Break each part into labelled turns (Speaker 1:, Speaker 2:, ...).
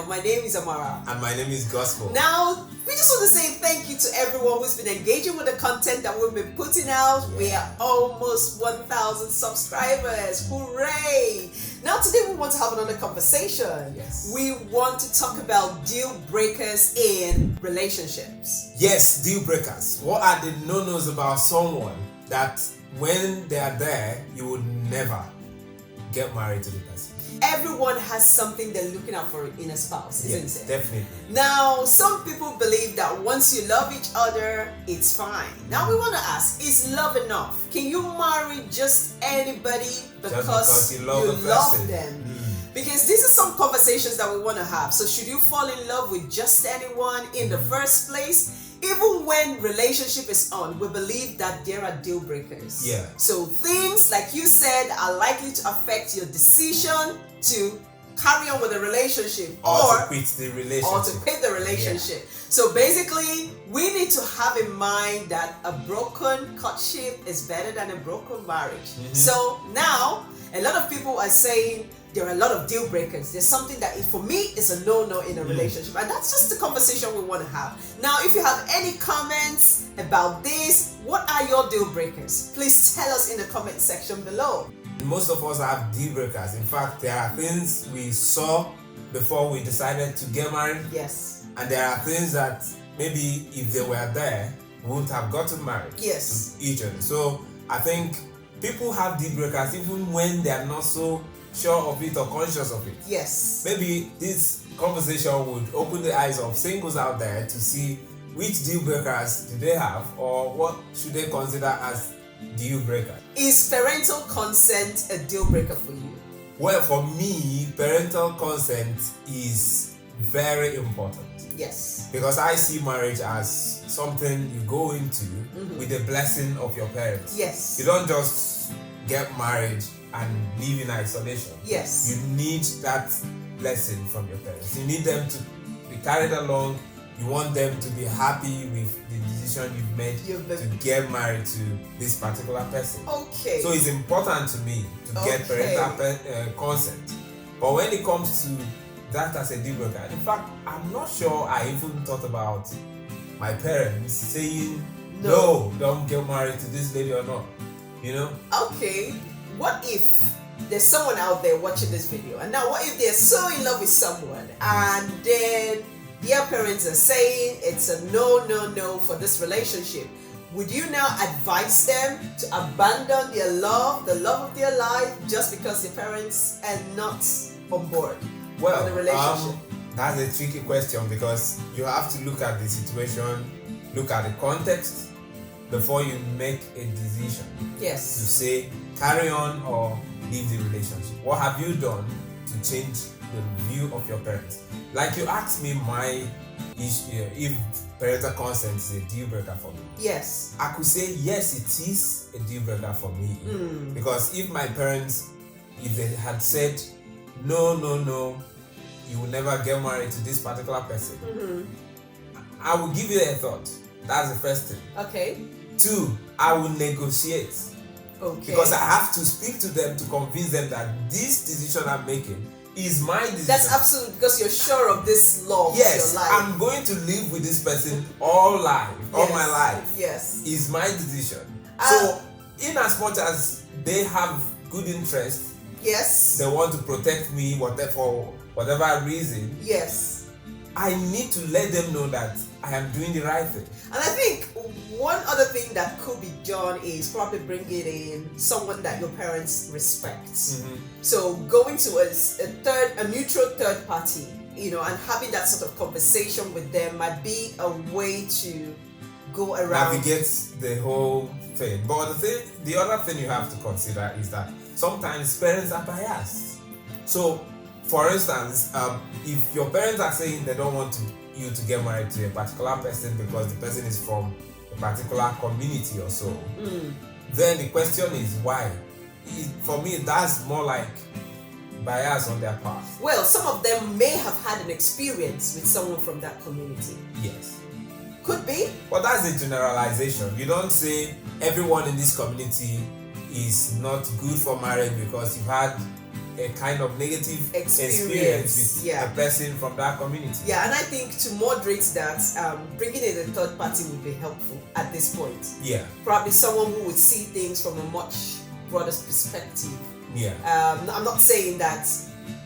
Speaker 1: channel. My name is Amara.
Speaker 2: And my name is Gospel.
Speaker 1: Now, we just want to say thank you to everyone who's been engaging with the content that we've been putting out. Yeah. We are almost 1,000 subscribers. Hooray! Now, today we want to have another conversation.
Speaker 2: Yes.
Speaker 1: We want to talk about deal breakers in relationships.
Speaker 2: Yes, deal breakers. What are the no-nos about someone that when they are there, you would never get married to the person?
Speaker 1: Everyone has something they're looking out for in a spouse, isn't
Speaker 2: Yes,
Speaker 1: it?
Speaker 2: definitely.
Speaker 1: Now, some people believe that once you love each other, it's fine. Now, we want to ask, is love enough? Can you marry just anybody because
Speaker 2: you love
Speaker 1: them? Because these are some conversations that we want to have. So should you fall in love with just anyone in the first place? Even when relationship is on, we believe that there are deal breakers.
Speaker 2: Yeah.
Speaker 1: So things like you said are likely to affect your decision to carry on with the relationship
Speaker 2: or to quit the relationship.
Speaker 1: Yeah. So basically, we need to have in mind that a broken courtship is better than a broken marriage. So now, a lot of people are saying there are a lot of deal breakers. There's something that for me is a no-no in a relationship. And that's just the conversation we want to have. Now, if you have any comments about this, what are your deal breakers? Please tell us in the comment section below.
Speaker 2: Most of us have deal breakers. In fact, there are things we saw before we decided to get married.
Speaker 1: Yes.
Speaker 2: And there are things that maybe if they were there, we wouldn't have gotten married to each other. So I think people have deal breakers even when they are not so sure of it or conscious of it.
Speaker 1: Yes.
Speaker 2: Maybe this conversation would open the eyes of singles out there to see which deal breakers do they have or what should they consider as deal breaker.
Speaker 1: Is parental consent a deal breaker for you?
Speaker 2: Well, for me, parental consent is very important.
Speaker 1: Yes.
Speaker 2: Because I see marriage as something you go into with the blessing of your parents.
Speaker 1: Yes.
Speaker 2: You don't just get married and live in isolation.
Speaker 1: Yes.
Speaker 2: You need that blessing from your parents. You need them to be carried along. You want them to be happy with the decision you've made to get married to this particular person.
Speaker 1: Okay.
Speaker 2: So it's important to me to get parental consent. But when it comes to that as a deal breaker, in fact, I'm not sure I even thought about my parents saying, no, don't get married to this lady or not. You know?
Speaker 1: Okay. What if there's someone out there watching this video, and now what if they're so in love with someone and then their parents are saying it's a no for this relationship? Would you now advise them to abandon their love, the love of their life, just because their parents are not on board with the relationship?
Speaker 2: That's a tricky question because you have to look at the situation, look at the context before you make a decision.
Speaker 1: Yes.
Speaker 2: To say carry on or leave the relationship. What have you done to change the view of your parents? Like you asked me my issue, if parental consent is a deal breaker for me.
Speaker 1: Yes.
Speaker 2: I could say yes, it is a deal breaker for me. Because if my parents, if they had said no, you will never get married to this particular person, I will give you a thought. That's the first thing.
Speaker 1: Okay.
Speaker 2: 2, I will negotiate.
Speaker 1: Okay.
Speaker 2: Because I have to speak to them to convince them that this decision I'm making is my decision.
Speaker 1: That's absolutely because you're sure of this love.
Speaker 2: Yes,
Speaker 1: your life.
Speaker 2: I'm going to live with this person all my life.
Speaker 1: Yes.
Speaker 2: Is my decision. So, in as much as they have good interest,
Speaker 1: yes,
Speaker 2: they want to protect me, for whatever reason.
Speaker 1: Yes.
Speaker 2: I need to let them know that I am doing the right thing.
Speaker 1: And I think one other thing that could be done is probably bringing in someone that your parents respect. So going to a neutral third party, and having that sort of conversation with them might be a way to go around.
Speaker 2: Navigate the whole thing. But the other thing you have to consider is that sometimes parents are biased. So, for instance, if your parents are saying they don't want you to get married to a particular person because the person is from a particular community or so, then the question is why? For me, that's more like bias on their part.
Speaker 1: Well, some of them may have had an experience with someone from that community.
Speaker 2: Yes.
Speaker 1: Could be.
Speaker 2: But that's a generalization. You don't say everyone in this community is not good for marriage because you've had a kind of negative experience with a person from that community.
Speaker 1: Yeah, and I think to moderate that, bringing in a third party would be helpful at this point.
Speaker 2: Yeah.
Speaker 1: Probably someone who would see things from a much broader perspective.
Speaker 2: Yeah.
Speaker 1: I'm not saying that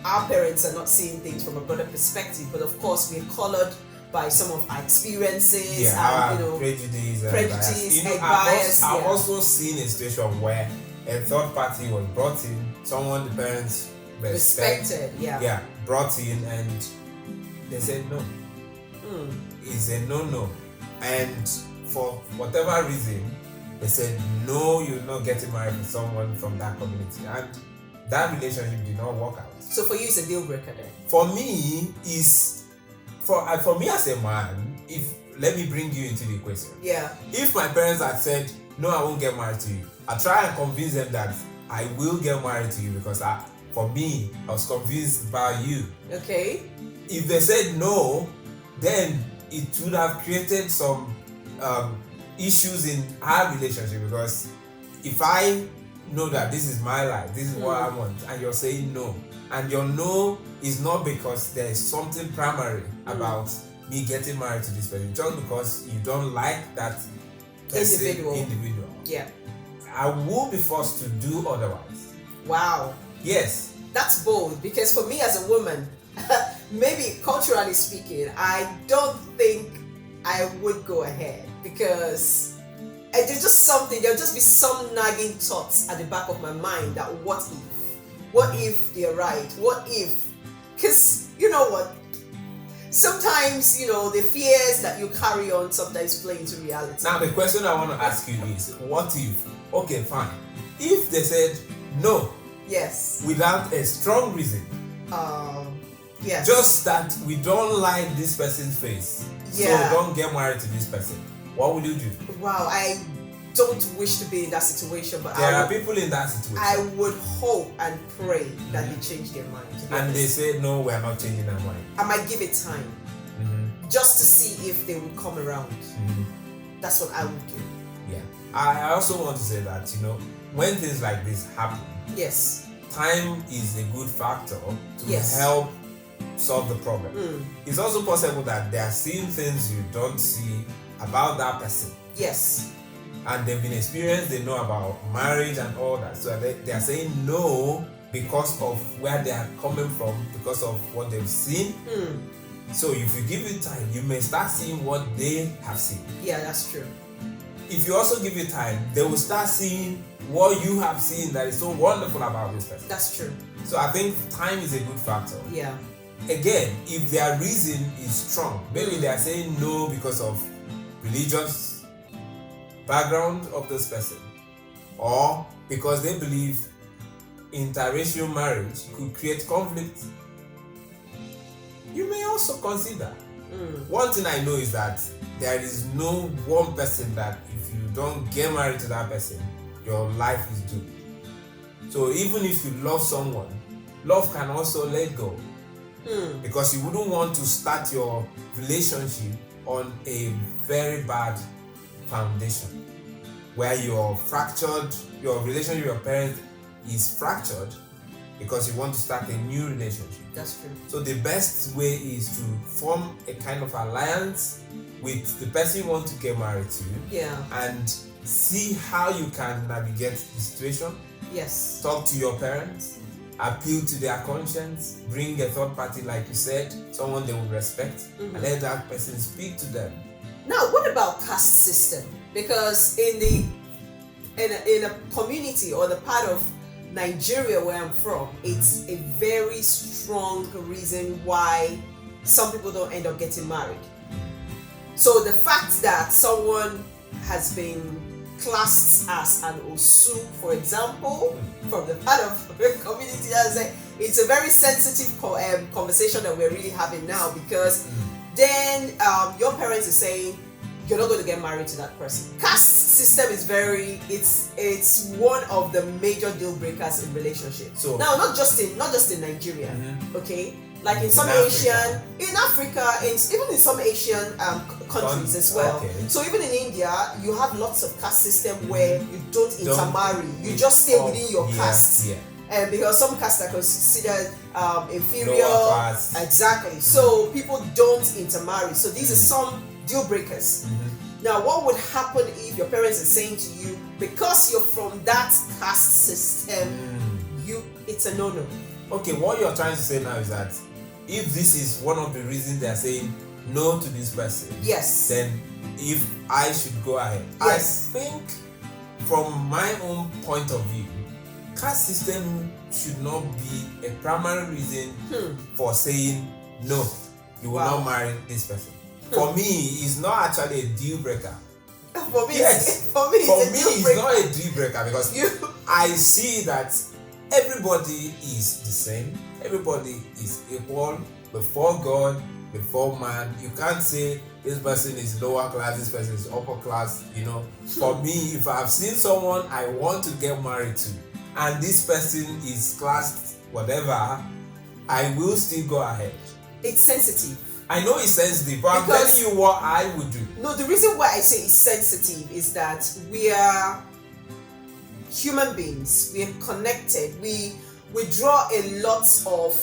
Speaker 1: our parents are not seeing things from a broader perspective, but of course we're colored by some of our experiences and
Speaker 2: prejudice
Speaker 1: and
Speaker 2: bias. I've also seen a situation where a third party was brought in, someone the parents respected, brought in, and they said no. It's a no, and for whatever reason, they said no, you're not getting married with someone from that community, and that relationship did not work out.
Speaker 1: So for you, it's a deal breaker then?
Speaker 2: For me, for me as a man, let me bring you into the equation.
Speaker 1: Yeah.
Speaker 2: If my parents had said, no, I won't get married to you, I try and convince them that I will get married to you because for me, I was convinced about you.
Speaker 1: Okay.
Speaker 2: If they said no, then it would have created some issues in our relationship, because if I know that this is my life, this is what I want, and you're saying no, and your no is not because there is something primary about me getting married to this person, just because you don't like that individual.
Speaker 1: Yeah.
Speaker 2: I will be forced to do otherwise.
Speaker 1: Wow.
Speaker 2: Yes.
Speaker 1: That's bold, because for me as a woman, maybe culturally speaking, I don't think I would go ahead, because there'll just be some nagging thoughts at the back of my mind that what if they're right? What if? Because you know what? Sometimes, the fears that you carry on sometimes play into reality.
Speaker 2: Now, the question I want to ask you is, what if? Okay, fine. If they said no,
Speaker 1: yes,
Speaker 2: without a strong reason,
Speaker 1: yes,
Speaker 2: just that we don't like this person's face, so don't get married to this person, what will you do?
Speaker 1: Wow, I don't wish to be in that situation, but
Speaker 2: there are people in that situation.
Speaker 1: I would hope and pray that they change their mind.
Speaker 2: And they say, no, we are not changing our mind.
Speaker 1: I might give it time, just to see if they would come around. That's what I would do.
Speaker 2: Yeah. I also want to say that, when things like this happen,
Speaker 1: yes,
Speaker 2: time is a good factor to help solve the problem. It's also possible that they are seeing things you don't see about that person.
Speaker 1: Yes.
Speaker 2: And they've been experienced, they know about marriage and all that. So they are saying no because of where they are coming from, because of what they've seen. So if you give it time, you may start seeing what they have seen.
Speaker 1: Yeah, that's true.
Speaker 2: If you also give it time, they will start seeing what you have seen that is so wonderful about this person.
Speaker 1: That's true.
Speaker 2: So I think time is a good factor.
Speaker 1: Yeah.
Speaker 2: Again, if their reason is strong, maybe they are saying no because of religious background of this person, or because they believe interracial marriage could create conflict, you may also consider. One thing I know is that there is no one person that if you don't get married to that person, your life is doomed. So even if you love someone, love can also let go, because you wouldn't want to start your relationship on a very bad foundation where you're fractured, your relationship with your parents is fractured because you want to start a new relationship.
Speaker 1: That's true.
Speaker 2: So the best way is to form a kind of alliance with the person you want to get married to, and see how you can navigate the situation.
Speaker 1: Yes.
Speaker 2: Talk to your parents, appeal to their conscience, bring a third party, like you said, someone they will respect, and let that person speak to them.
Speaker 1: Now, what about caste system? Because in a community or the part of Nigeria where I'm from, it's a very strong reason why some people don't end up getting married. So the fact that someone has been classed as an Osu, for example, from the part of the community, it's a very sensitive conversation that we're really having now, because then your parents are saying you're not going to get married to that person. Caste system is it's one of the major deal breakers in relationships. So now, not just in Nigeria, okay, like in some Asian, in Africa, even in some Asian countries as well. Okay. So even in India, you have lots of caste system where you don't intermarry, you just stay within your caste. And because some castes are considered inferior.
Speaker 2: Lower class.
Speaker 1: Exactly. So people don't intermarry. So these are some deal breakers. Now, what would happen if your parents are saying to you, because you're from that caste system, it's a no-no?
Speaker 2: Okay, what you're trying to say now is that if this is one of the reasons they're saying no to this person,
Speaker 1: yes,
Speaker 2: then if I should go ahead.
Speaker 1: Yes.
Speaker 2: I think from my own point of view, caste system should not be a primary reason for saying no, you will not marry this person. For me, it's not actually a deal breaker.
Speaker 1: For me,
Speaker 2: yes.
Speaker 1: For me,
Speaker 2: it's not a deal breaker because I see that everybody is the same. Everybody is equal before God, before man. You can't say this person is lower class, this person is upper class. For me, if I've seen someone I want to get married to, and this person is classed whatever, I will still go ahead.
Speaker 1: It's sensitive.
Speaker 2: I know it's sensitive, but I'm telling you what I would do.
Speaker 1: No, the reason why I say it's sensitive is that we are human beings. We are connected. We draw a lot of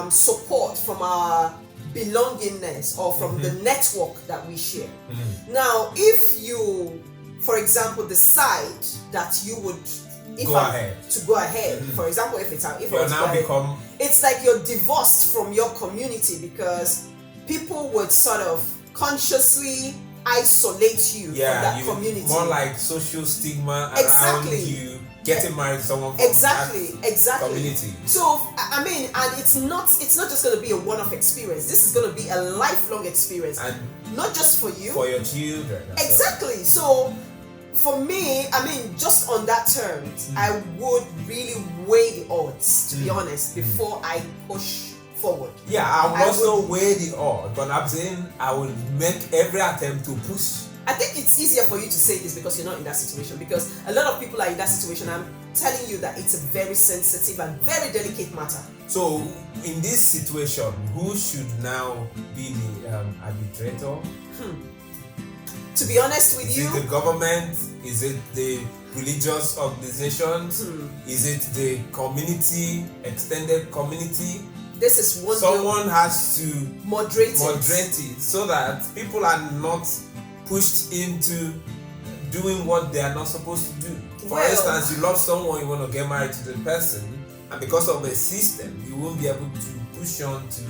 Speaker 1: support from our belongingness or from the network that we share. Now, if you, for example, decide that you would go ahead. For example, if it's like you're divorced from your community because people would sort of consciously isolate you from that community.
Speaker 2: More like social stigma around you getting married to someone from that community.
Speaker 1: So I mean, and it's not just going to be a one-off experience. This is going to be a lifelong experience, and not just for you,
Speaker 2: for your children.
Speaker 1: Exactly. So for me, I mean, just on that terms, I would really weigh the odds, to be honest, before I push forward.
Speaker 2: Yeah, I would also weigh the odds, but I'm saying I would make every attempt to push.
Speaker 1: I think it's easier for you to say this because you're not in that situation, because a lot of people are in that situation. I'm telling you that it's a very sensitive and very delicate matter.
Speaker 2: So in this situation, who should now be the arbitrator?
Speaker 1: To be honest with you,
Speaker 2: is it the government? Is it the religious organizations? Is it the community, extended community?
Speaker 1: This is one.
Speaker 2: Someone has to
Speaker 1: moderate
Speaker 2: it so that people are not pushed into doing what they are not supposed to do. For instance, you love someone, you want to get married to the person, and because of a system, you won't be able to push on to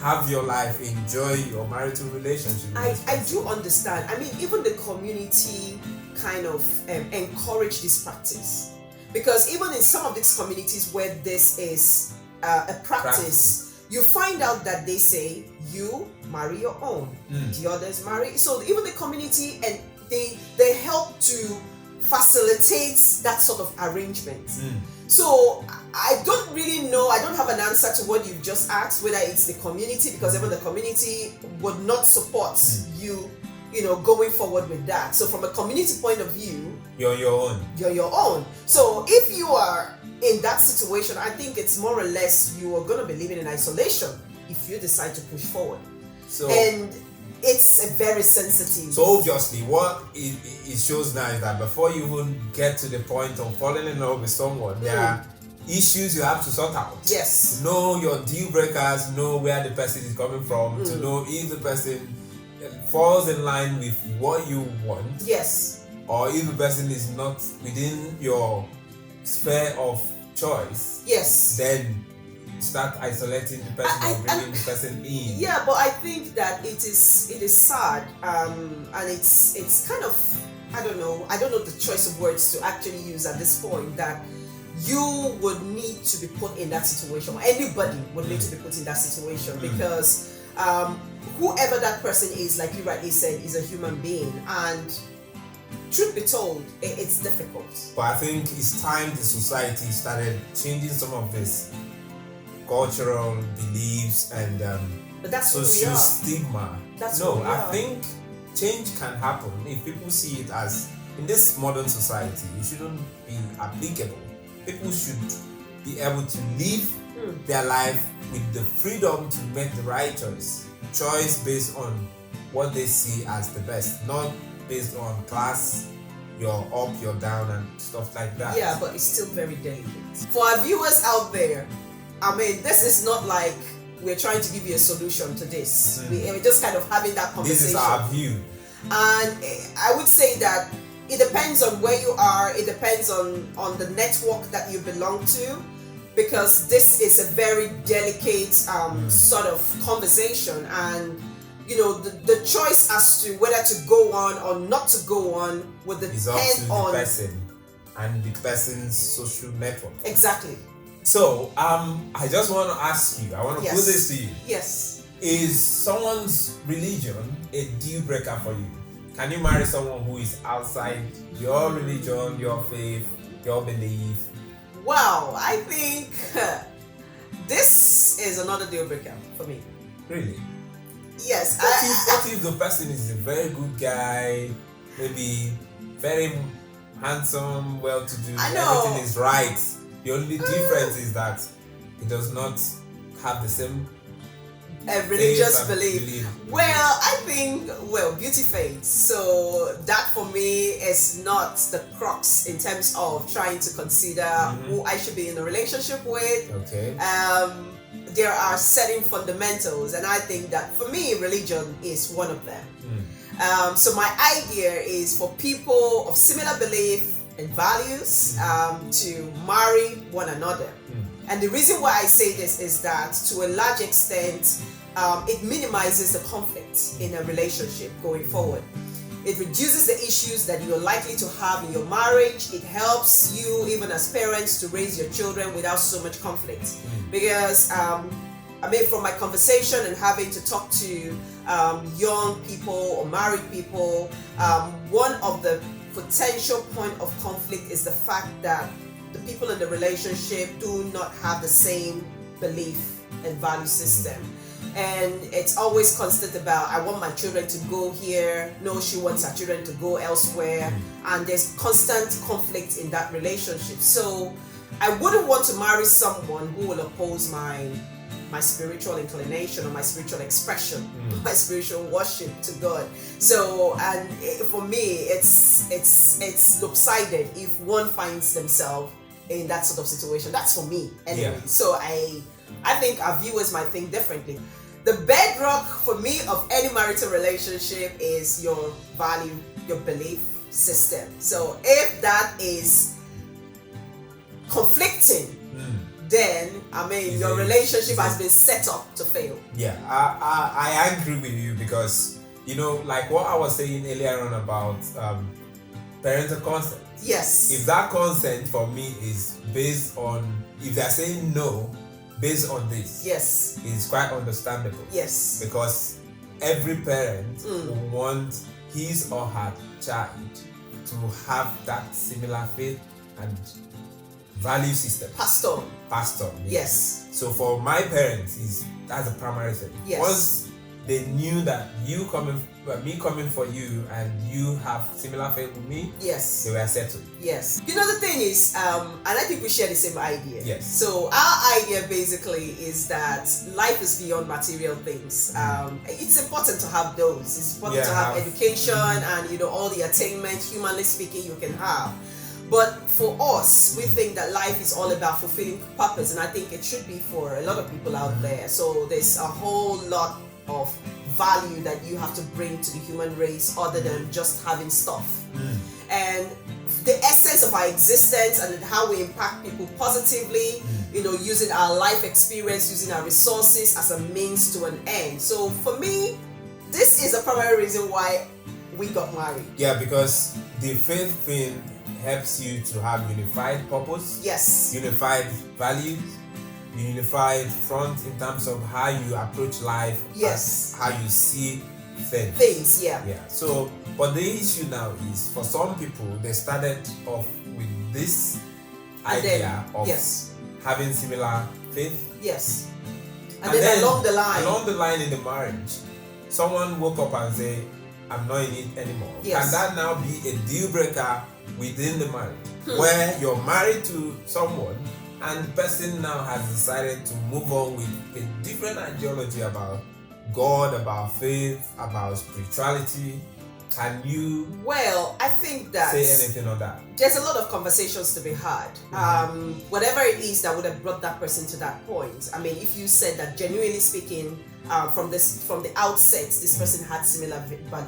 Speaker 2: have your life, enjoy your marital relationship.
Speaker 1: I do understand. I mean, even the community kind of encourage this practice, because even in some of these communities where this is a practice, you find out that they say you marry your own, the others marry. So even the community, and they help to facilitate that sort of arrangement. So I don't really know. I don't have an answer to what you've just asked, whether it's the community, because even the community would not support you going forward with that. So from a community point of view,
Speaker 2: you're your own.
Speaker 1: You're your own. So if you are in that situation, I think it's more or less you are going to be living in isolation if you decide to push forward.
Speaker 2: So,
Speaker 1: and it's a very sensitive.
Speaker 2: So obviously, what it shows now is that before you even get to the point of falling in love with someone, there are issues you have to sort out.
Speaker 1: Yes.
Speaker 2: Know your deal breakers, know where the person is coming from, to know if the person falls in line with what you want.
Speaker 1: Yes.
Speaker 2: Or if the person is not within your sphere of choice.
Speaker 1: Yes.
Speaker 2: Then start isolating the person or bringing the person in.
Speaker 1: Yeah, but I think that it is sad, and it's kind of, I don't know the choice of words to actually use at this point, that you would need to be put in that situation. Anybody would need to be put in that situation, because whoever that person is, like you rightly said, is a human being, and truth be told, it's difficult.
Speaker 2: But I think it's time the society started changing some of this cultural beliefs and
Speaker 1: but that's
Speaker 2: social stigma. I think change can happen if people see it as, in this modern society, it shouldn't be applicable. People should be able to live their life with the freedom to make the right choice based on what they see as the best, not based on class, you're up, you're down, and stuff like that.
Speaker 1: Yeah, but it's still very delicate. For our viewers out there, I mean, this is not like we're trying to give you a solution to this. We're just kind of having that conversation.
Speaker 2: This is our view.
Speaker 1: And I would say that it depends on where you are, it depends on the network that you belong to, because this is a very delicate sort of conversation, and you know, the choice as to whether to go on or not to go on would
Speaker 2: It's up
Speaker 1: depend
Speaker 2: to
Speaker 1: on
Speaker 2: the person and the person's social network.
Speaker 1: Exactly.
Speaker 2: So, I just want to ask you, I want to put this to you.
Speaker 1: Yes.
Speaker 2: Is someone's religion a deal breaker for you? Can you marry someone who is outside your religion, your faith, your belief?
Speaker 1: Wow, I think this is another deal breaker for me.
Speaker 2: Really?
Speaker 1: Yes.
Speaker 2: What if the person is a very good guy, maybe very handsome, well-to-do, everything is right. The only difference is that he does not have the same
Speaker 1: religious belief. Well, I think, beauty fades. So that for me is not the crux in terms of trying to consider who I should be in a relationship with.
Speaker 2: Okay.
Speaker 1: There are certain fundamentals, and I think that for me, religion is one of them. So my idea is for people of similar belief and values to marry one another. And the reason why I say this is that to a large extent, it minimizes the conflict in a relationship going forward. It reduces the issues that you're likely to have in your marriage. It helps you, even as parents, to raise your children without so much conflict. Because, I mean, from my conversation and having to talk to young people or married people, one of the potential point of conflict is the fact that the people in the relationship do not have the same belief and value system. And it's always constant about, I want my children to go here. No, she wants her children to go elsewhere. And there's constant conflict in that relationship. So I wouldn't want to marry someone who will oppose my spiritual inclination or my spiritual expression, my spiritual worship to God. So, and for me, it's lopsided if one finds themselves in that sort of situation. That's for me anyway.
Speaker 2: Yeah.
Speaker 1: So I think our viewers might think differently. The bedrock for me of any marital relationship is your value, your belief system. So if that is conflicting, then I mean your relationship has been set up to fail.
Speaker 2: Yeah, I agree with you, because you know, like what I was saying earlier on about parental consent.
Speaker 1: Yes.
Speaker 2: If that consent for me is based on, if they're saying no based on this,
Speaker 1: yes,
Speaker 2: it's quite understandable.
Speaker 1: Yes.
Speaker 2: Because every parent will want his or her child to have that similar faith and value system. Pastor.
Speaker 1: Yes.
Speaker 2: So for my parents, that's the primary thing.
Speaker 1: Yes.
Speaker 2: Once they knew that me coming for you and you have similar faith with me,
Speaker 1: yes,
Speaker 2: they were settled.
Speaker 1: Yes. You know, the thing is, and I think we share the same idea.
Speaker 2: Yes.
Speaker 1: So our idea basically is that life is beyond material things. It's important to have those. It's important to have education and, you know, all the attainment, humanly speaking, you can have. But for us, we think that life is all about fulfilling purpose, and I think it should be for a lot of people out there. So there's a whole lot of value that you have to bring to the human race other than just having stuff. And the essence of our existence and how we impact people positively, you know, using our life experience, using our resources as a means to an end. So for me, this is a primary reason why we got married.
Speaker 2: Yeah, because the faith thing helps you to have unified purpose.
Speaker 1: Yes.
Speaker 2: Unified values, unified front in terms of how you approach life.
Speaker 1: Yes.
Speaker 2: How you see things.
Speaker 1: Things, yeah.
Speaker 2: Yeah. So, but the issue now is, for some people, they started off with this idea of having similar faith.
Speaker 1: Yes. And then along the line
Speaker 2: in the marriage, someone woke up and say, I'm not in it anymore.
Speaker 1: Yes.
Speaker 2: Can that now be a deal breaker within the marriage, where you're married to someone and the person now has decided to move on with a different ideology about God, about faith, about spirituality? Can you
Speaker 1: Well, I think that
Speaker 2: say anything on that?
Speaker 1: there's a lot of conversations to be had. Whatever it is that would have brought that person to that point. I mean, if you said that genuinely speaking, from the outset, this person had similar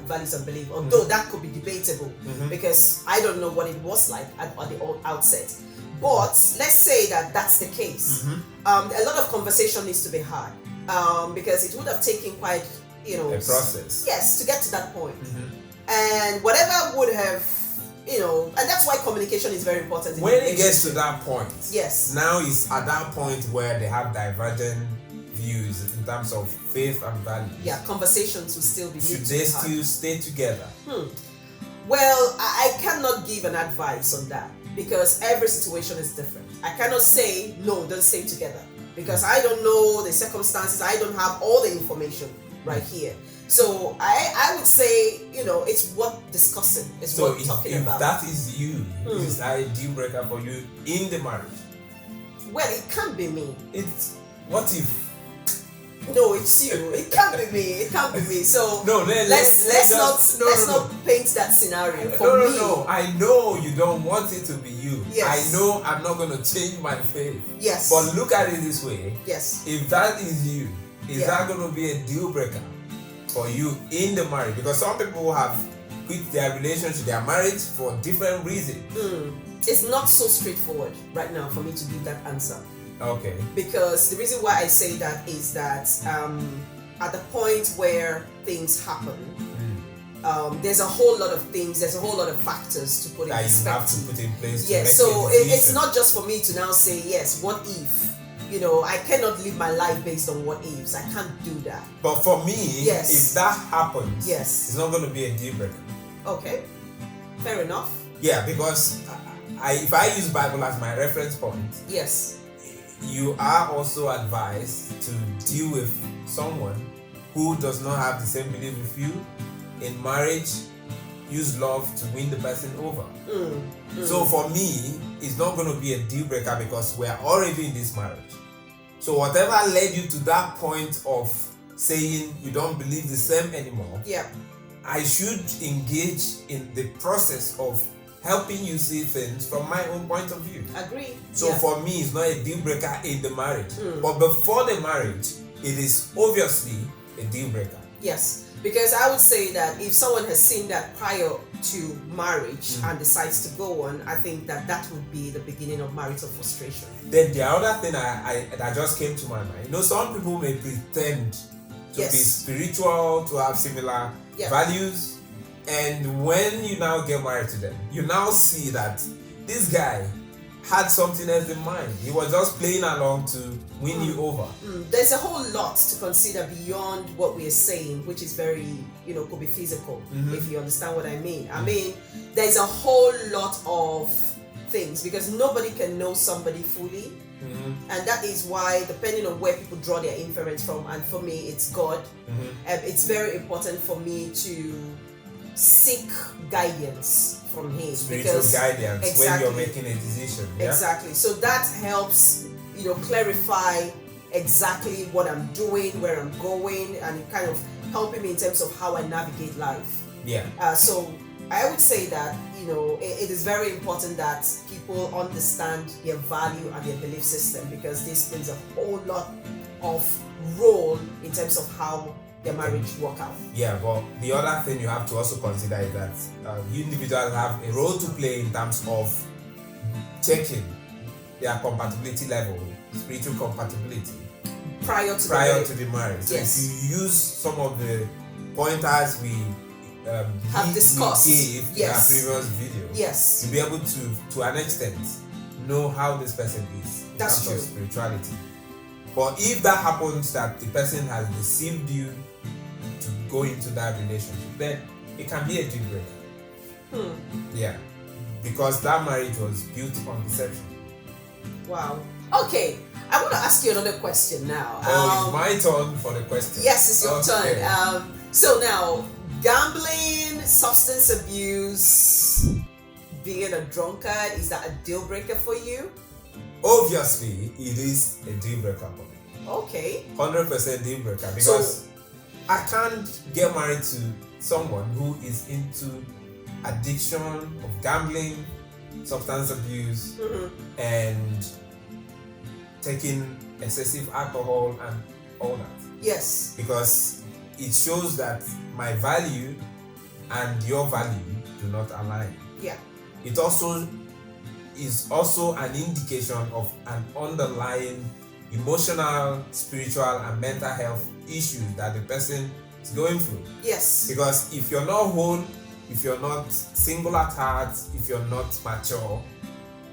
Speaker 1: values and beliefs, although that could be debatable because I don't know what it was like at the outset. But let's say that that's the case. A lot of conversation needs to be had because it would have taken quite,
Speaker 2: a process.
Speaker 1: Yes, to get to that point. And whatever would have, and that's why communication is very important.
Speaker 2: When it gets to that point,
Speaker 1: yes,
Speaker 2: now it's at that point where they have divergent views in terms of faith and values.
Speaker 1: Yeah, conversations will still be.
Speaker 2: Should they still stay together?
Speaker 1: Well, I cannot give an advice on that because every situation is different. I cannot say no, don't stay together because I don't know the circumstances. I don't have all the information right here. So I would say, it's worth discussing. It's worth talking about.
Speaker 2: So if that is you, is that a deal breaker for you in the marriage?
Speaker 1: Well, it can't be me.
Speaker 2: What if?
Speaker 1: No, it's you. It can't be me. It can't be me. So
Speaker 2: no,
Speaker 1: let's not paint that scenario for me.
Speaker 2: No. I know you don't want it to be you.
Speaker 1: Yes.
Speaker 2: I know I'm not going to change my faith.
Speaker 1: Yes.
Speaker 2: But look at it this way.
Speaker 1: Yes.
Speaker 2: If that is you, is that going to be a deal breaker for you in the marriage? Because some people have quit their relationship, their marriage for different reasons.
Speaker 1: It's not so straightforward right now for me to give that answer.
Speaker 2: Okay.
Speaker 1: Because the reason why I say that is that at the point where things happen, there's a whole lot of things, there's a whole lot of factors to put in perspective.
Speaker 2: You have to put in place.
Speaker 1: Yes, so it's not just for me to now say, yes, what if? I cannot live my life based on what ifs. I can't do that.
Speaker 2: But for me, if that happens, it's not going to be a deal breaker. Okay.
Speaker 1: Fair enough.
Speaker 2: Yeah, because if I use Bible as my reference point,
Speaker 1: yes,
Speaker 2: you are also advised to deal with someone who does not have the same belief with you in marriage. Use love to win the person over. So for me, it's not going to be a deal breaker because we're already in this marriage. So whatever led you to that point of saying you don't believe the same anymore, I should engage in the process of helping you see things from my own point of view.
Speaker 1: Agree.
Speaker 2: So for me, it's not a deal breaker in the marriage. But before the marriage, it is obviously a deal breaker.
Speaker 1: Yes. Because I would say that if someone has seen that prior to marriage and decides to go on, I think that would be the beginning of marital frustration.
Speaker 2: Then the other thing that just came to my mind, some people may pretend to be spiritual, to have similar values, and when you now get married to them, you now see that this guy had something else in mind. He was just playing along to win you over.
Speaker 1: There's a whole lot to consider beyond what we are saying, which is very, could be physical, if you understand what I mean. I mean, there's a whole lot of things because nobody can know somebody fully. And that is why, depending on where people draw their inference from, and for me, it's God, it's very important for me to seek guidance from him.
Speaker 2: Spiritual guidance when you're making a decision. Yeah?
Speaker 1: Exactly. So that helps, clarify exactly what I'm doing, where I'm going, and it kind of helping me in terms of how I navigate life.
Speaker 2: Yeah.
Speaker 1: So I would say that, it is very important that people understand their value and their belief system because this plays a whole lot of role in terms of how their marriage work out.
Speaker 2: Yeah, but the other thing you have to also consider is that individuals have a role to play in terms of checking their compatibility level, spiritual compatibility,
Speaker 1: prior to the
Speaker 2: marriage. So
Speaker 1: yes.
Speaker 2: if you use some of the pointers we
Speaker 1: have discussed
Speaker 2: in our previous video,
Speaker 1: yes,
Speaker 2: you'll be able to an extent know how this person is in terms of spirituality. But if that happens that the person has deceived you to go into that relationship, then it can be a deal breaker. Yeah, because that marriage was built on deception.
Speaker 1: Wow. Okay, I want to ask you another question now.
Speaker 2: It's my turn for the question.
Speaker 1: Yes, it's your turn. So now, gambling, substance abuse, being a drunkard, is that a deal breaker for you?
Speaker 2: Obviously, it is a deal breaker for me.
Speaker 1: Okay.
Speaker 2: 100% deal breaker because I can't get married to someone who is into addiction of gambling, substance abuse, and taking excessive alcohol and all that.
Speaker 1: Yes.
Speaker 2: Because it shows that my value and your value do not align.
Speaker 1: Yeah.
Speaker 2: It also is also an indication of an underlying emotional, spiritual, and mental health issues that the person is going through.
Speaker 1: Yes.
Speaker 2: Because if you're not whole, if you're not single at heart, if you're not mature,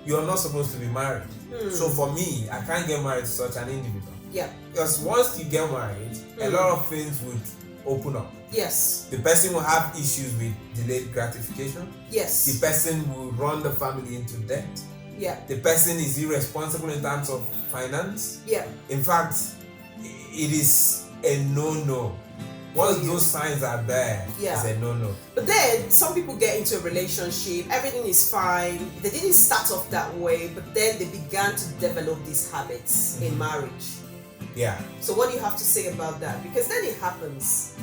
Speaker 2: you're not supposed to be married. So for me, I can't get married to such an individual.
Speaker 1: Yeah.
Speaker 2: Because once you get married, a lot of things would open up.
Speaker 1: Yes.
Speaker 2: The person will have issues with delayed gratification.
Speaker 1: Yes.
Speaker 2: The person will run the family into debt.
Speaker 1: Yeah.
Speaker 2: The person is irresponsible in terms of finance.
Speaker 1: Yeah.
Speaker 2: In fact, it is a no-no. Once those signs are there, it's a no-no.
Speaker 1: But then some people get into a relationship, everything is fine. They didn't start off that way, but then they began to develop these habits in marriage.
Speaker 2: Yeah.
Speaker 1: So what do you have to say about that? Because then it happens.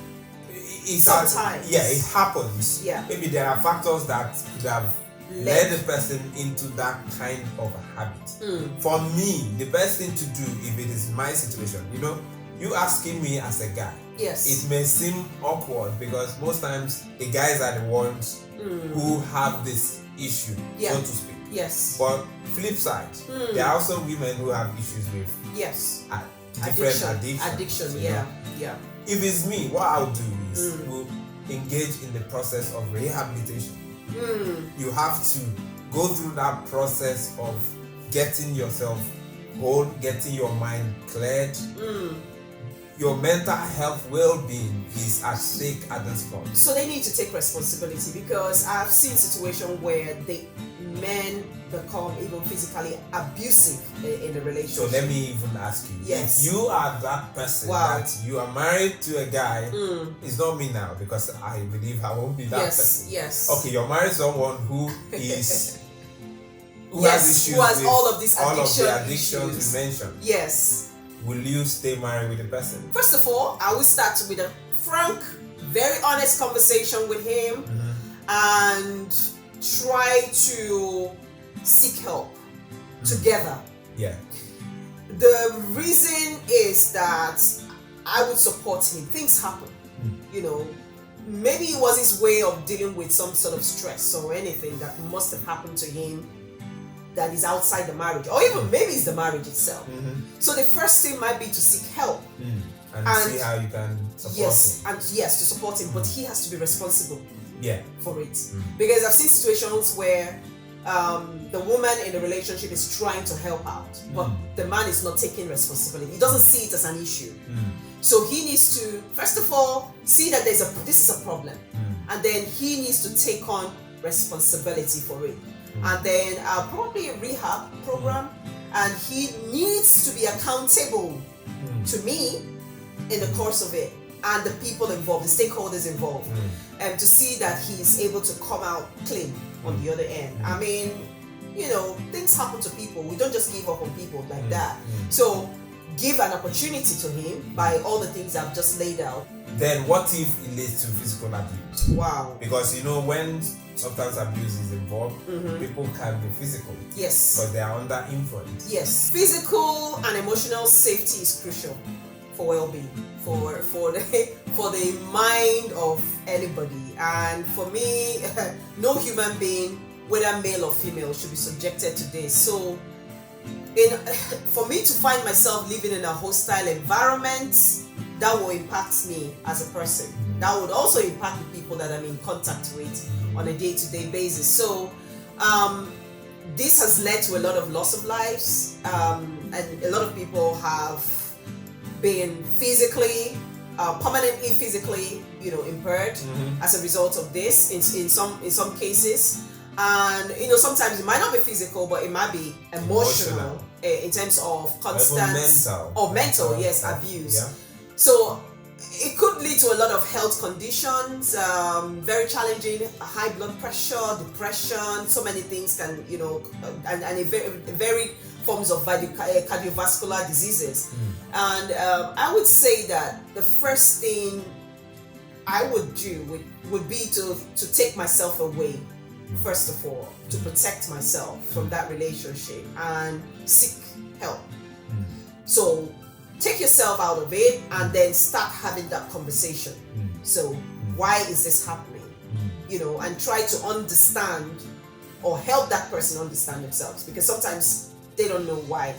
Speaker 2: Sometimes. Yeah, it happens.
Speaker 1: Yeah.
Speaker 2: Maybe there are factors that could have led the person into that kind of a habit. For me, the best thing to do if it is my situation, you asking me as a guy,
Speaker 1: yes,
Speaker 2: it may seem awkward because most times the guys are the ones who have this issue, so to speak.
Speaker 1: Yes.
Speaker 2: But flip side, there are also women who have issues with different addictions.
Speaker 1: Yeah.
Speaker 2: If it's me, what I'll do is we'll engage in the process of rehabilitation. You have to go through that process of getting yourself whole, getting your mind cleared. Your mental health well-being is at stake at this point.
Speaker 1: So they need to take responsibility, because I've seen situations where the men become even physically abusive in the relationship.
Speaker 2: So let me even ask you,
Speaker 1: yes,
Speaker 2: if you are that person that you are married to a guy, it's not me now because I believe I won't be that person.
Speaker 1: Yes.
Speaker 2: Okay, you're married to someone who is who has issues,
Speaker 1: who has
Speaker 2: with
Speaker 1: all of these
Speaker 2: all of the
Speaker 1: issues.
Speaker 2: addictions we mentioned.
Speaker 1: Yes.
Speaker 2: Will you stay married with the person?
Speaker 1: First of all, I will start with a frank, very honest conversation with him and try to seek help together.
Speaker 2: Yeah.
Speaker 1: The reason is that I would support him. Things happen. Maybe it was his way of dealing with some sort of stress or anything that must have happened to him that is outside the marriage, or even maybe it's the marriage itself. So the first thing might be to seek help
Speaker 2: and see how you can support him.
Speaker 1: To support him, but he has to be responsible for it. Because I've seen situations where the woman in the relationship is trying to help out, but the man is not taking responsibility. He doesn't see it as an issue. So he needs to, first of all, see that this is a problem, and then he needs to take on responsibility for it. And then probably a rehab program, and he needs to be accountable to me in the course of it, and the people involved, the stakeholders involved, and to see that he's able to come out clean on the other end. I mean, things happen to people. We don't just give up on people like that. So give an opportunity to him by all the things I've just laid out.
Speaker 2: Then what if it leads to physical abuse?
Speaker 1: Wow.
Speaker 2: Because when substance abuse is involved, people can be physical.
Speaker 1: Yes.
Speaker 2: Because they are under influence.
Speaker 1: Yes. Physical and emotional safety is crucial for well-being, for the mind of anybody. And for me, no human being, whether male or female, should be subjected to this. So for me to find myself living in a hostile environment, that will impact me as a person. That would also impact the people that I'm in contact with on a day-to-day basis. So this has led to a lot of loss of lives, and a lot of people have been permanently physically, impaired as a result of this in some cases. And sometimes it might not be physical, but it might be emotional. In terms of constant mental abuse. Yeah. So it could lead to a lot of health conditions, very challenging, high blood pressure, depression, so many things can, and a very forms of cardiovascular diseases. And I would say that the first thing I would do would be to take myself away, first of all, to protect myself from that relationship and seek help. So take yourself out of it and then start having that conversation. So why is this happening? You know, and try to understand or help that person understand themselves, because sometimes they don't know why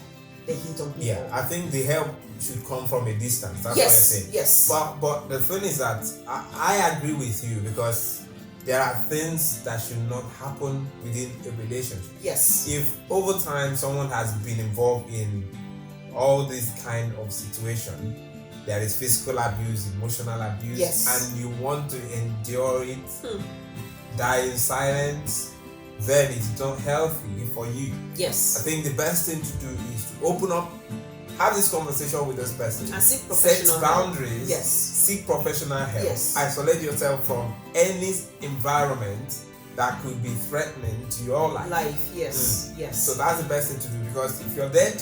Speaker 1: they hit on people.
Speaker 2: Yeah, I think the help should come from a distance. That's
Speaker 1: Yes,
Speaker 2: what you're saying.
Speaker 1: yes.
Speaker 2: But the thing is that I agree with you, because there are things that should not happen within a relationship.
Speaker 1: Yes.
Speaker 2: If over time someone has been involved in all this kind of situation, there is physical abuse, emotional abuse,
Speaker 1: Yes.
Speaker 2: and you want to endure it, die in silence, then it's not healthy for you.
Speaker 1: Yes.
Speaker 2: I think the best thing to do is to open up, have this conversation with this person,
Speaker 1: And seek professional
Speaker 2: set
Speaker 1: help.
Speaker 2: boundaries,
Speaker 1: Yes.
Speaker 2: seek professional help,
Speaker 1: Yes.
Speaker 2: isolate yourself from any environment that could be threatening to your life.
Speaker 1: Yes. Yes.
Speaker 2: So that's the best thing to do, because if you're dead,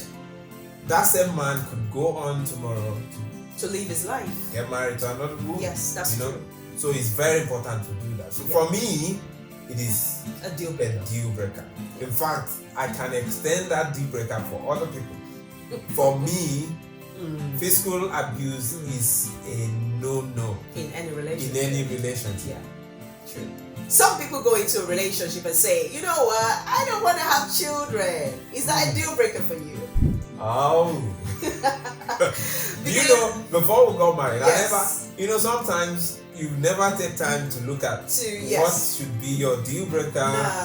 Speaker 2: that same man could go on tomorrow
Speaker 1: to live his life.
Speaker 2: to get married to another woman.
Speaker 1: Yes, that's true.
Speaker 2: So it's very important to do that. So for me, it is
Speaker 1: A deal
Speaker 2: a
Speaker 1: breaker.
Speaker 2: deal breaker. In fact, I can extend that deal breaker for other people. For me, physical abuse is a no-no
Speaker 1: In any relationship.
Speaker 2: in any relationship.
Speaker 1: Yeah, true. Some people go into a relationship and say, you know what, I don't want to have children. Is that a deal breaker for you?
Speaker 2: Oh. Do you know, before we got married,
Speaker 1: Yes.
Speaker 2: sometimes you never take time to look at
Speaker 1: Yes.
Speaker 2: what should be your deal breaker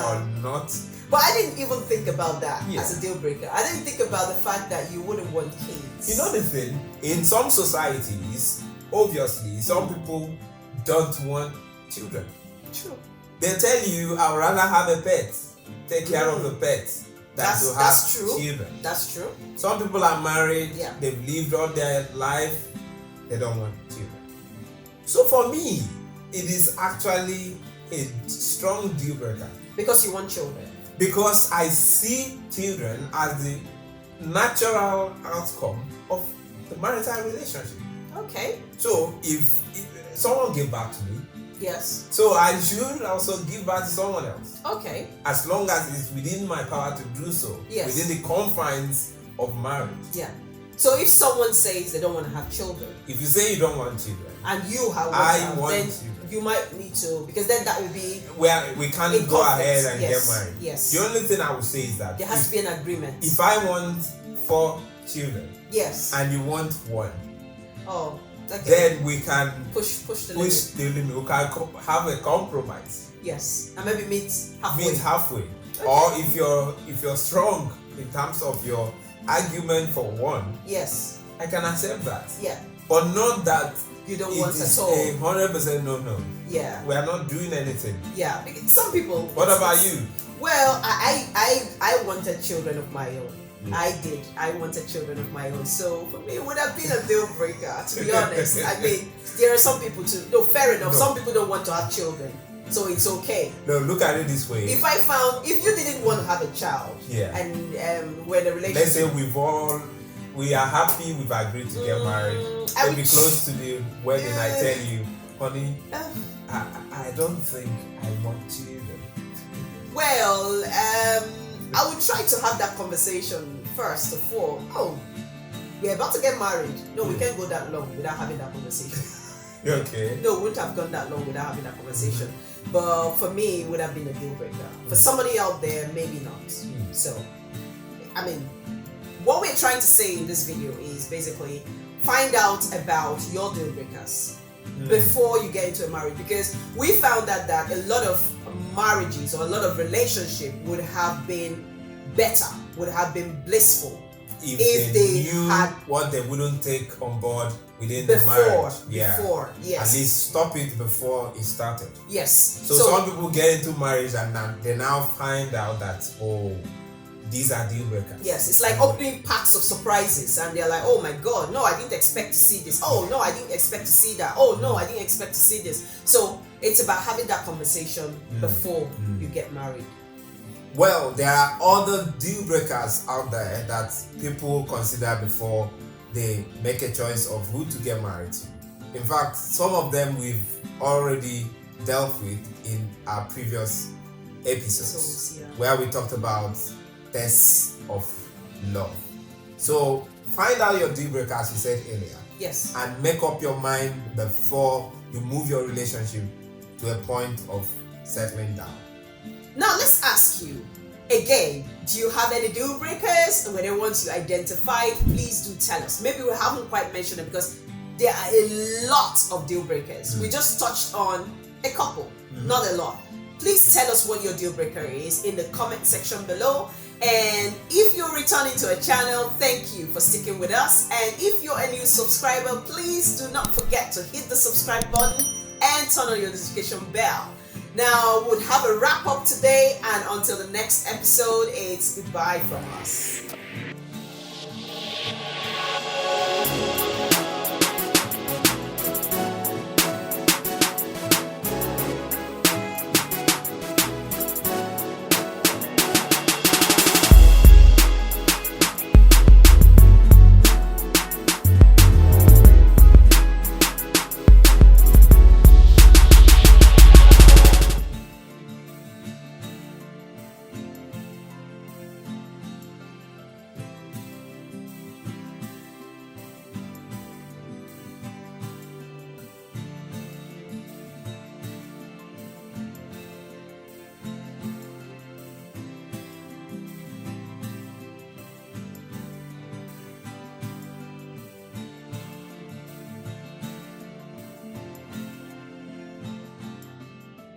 Speaker 2: or not.
Speaker 1: But I didn't even think about that
Speaker 2: Yeah.
Speaker 1: as a deal breaker. I didn't think about the fact that you wouldn't want kids.
Speaker 2: You know the thing, in some societies, obviously, some people don't want children.
Speaker 1: True.
Speaker 2: They tell you, I would rather have a pet, take care of the pet, than to have
Speaker 1: That's true.
Speaker 2: children.
Speaker 1: That's true.
Speaker 2: Some people are married,
Speaker 1: Yeah.
Speaker 2: they've lived all their life, they don't want children. So for me, it is actually a strong deal breaker,
Speaker 1: Because you want children.
Speaker 2: because I see children as the natural outcome of the marital relationship.
Speaker 1: Okay.
Speaker 2: So if someone gave back to me,
Speaker 1: Yes.
Speaker 2: so I should also give back to someone else,
Speaker 1: Okay.
Speaker 2: as long as it's within my power to do so,
Speaker 1: Yes.
Speaker 2: within the confines of marriage.
Speaker 1: Yeah. So if someone says they don't want to have children,
Speaker 2: If you say you don't want children,
Speaker 1: and you have
Speaker 2: I want
Speaker 1: then
Speaker 2: children.
Speaker 1: you might need to, because then that will be
Speaker 2: we can't
Speaker 1: in
Speaker 2: go
Speaker 1: conflict.
Speaker 2: ahead and
Speaker 1: Yes.
Speaker 2: get married.
Speaker 1: Yes.
Speaker 2: The only thing I would say is that
Speaker 1: there has to be an agreement.
Speaker 2: if I want 4 children
Speaker 1: Yes.
Speaker 2: and you want 1,
Speaker 1: Oh, okay.
Speaker 2: then we can
Speaker 1: push the
Speaker 2: push
Speaker 1: limit.
Speaker 2: the limit. We can have a compromise,
Speaker 1: Yes. And maybe meet halfway.
Speaker 2: meet halfway. Or if you're strong in terms of your argument for 1,
Speaker 1: Yes.
Speaker 2: I can accept that.
Speaker 1: Yeah.
Speaker 2: But not that
Speaker 1: You don't
Speaker 2: it
Speaker 1: want
Speaker 2: is
Speaker 1: at all.
Speaker 2: a 100% no.
Speaker 1: Yeah.
Speaker 2: We are not doing anything.
Speaker 1: Yeah. Because some people.
Speaker 2: What about you?
Speaker 1: Well, I wanted children of my own. I did. I wanted children of my own. So for me, it would have been a deal breaker, to be honest. I mean, there are some people too. No, fair enough.
Speaker 2: No.
Speaker 1: Some people don't want to have children. So it's okay.
Speaker 2: No, look at it this way.
Speaker 1: If you didn't want to have a child,
Speaker 2: Yeah.
Speaker 1: and when the relationship,
Speaker 2: Let's say we are happy, we've agreed to get married.
Speaker 1: I
Speaker 2: Maybe
Speaker 1: would-
Speaker 2: close to the wedding, I tell you, honey,
Speaker 1: uh,
Speaker 2: I don't think I want children.
Speaker 1: well, I would try to have that conversation first of all. Oh, we're about to get married. No, we can't go that long without having that conversation.
Speaker 2: Okay.
Speaker 1: No, we wouldn't have gone that long without having that conversation. But for me, it would have been a deal breaker. For somebody out there, maybe not. So, I mean, what we're trying to say in this video is basically find out about your deal breakers before you get into a marriage, because we found that a lot of marriages or a lot of relationship would have been better, would have been blissful
Speaker 2: If they knew what they wouldn't take on board within the marriage.
Speaker 1: Before, yes.
Speaker 2: At least stop it before it started.
Speaker 1: Yes.
Speaker 2: So some people get into marriage and they now find out that, oh, these are deal breakers.
Speaker 1: Yes, it's like opening packs of surprises, and they're like, oh my god, no, I didn't expect to see this. Oh no, I didn't expect to see that. Oh no, I didn't expect to see this. So it's about having that conversation before you get married.
Speaker 2: Well, there are other deal breakers out there that people consider before they make a choice of who to get married to. In fact, some of them we've already dealt with in our previous episodes, where we talked about tests of love. So find out your deal breaker, as you said earlier.
Speaker 1: Yes.
Speaker 2: And make up your mind before you move your relationship to a point of settling down.
Speaker 1: Now let's ask you again, do you have any deal breakers? And when once you identify it, please do tell us. Maybe we haven't quite mentioned it because there are a lot of deal breakers. We just touched on a couple, not a lot. Please tell us what your deal breaker is in the comment section below. And if you're returning to a channel, thank you for sticking with us. And if you're a new subscriber, please do not forget to hit the subscribe button and turn on your notification bell. Now, we'll have a wrap up today, and until the next episode, it's goodbye from us.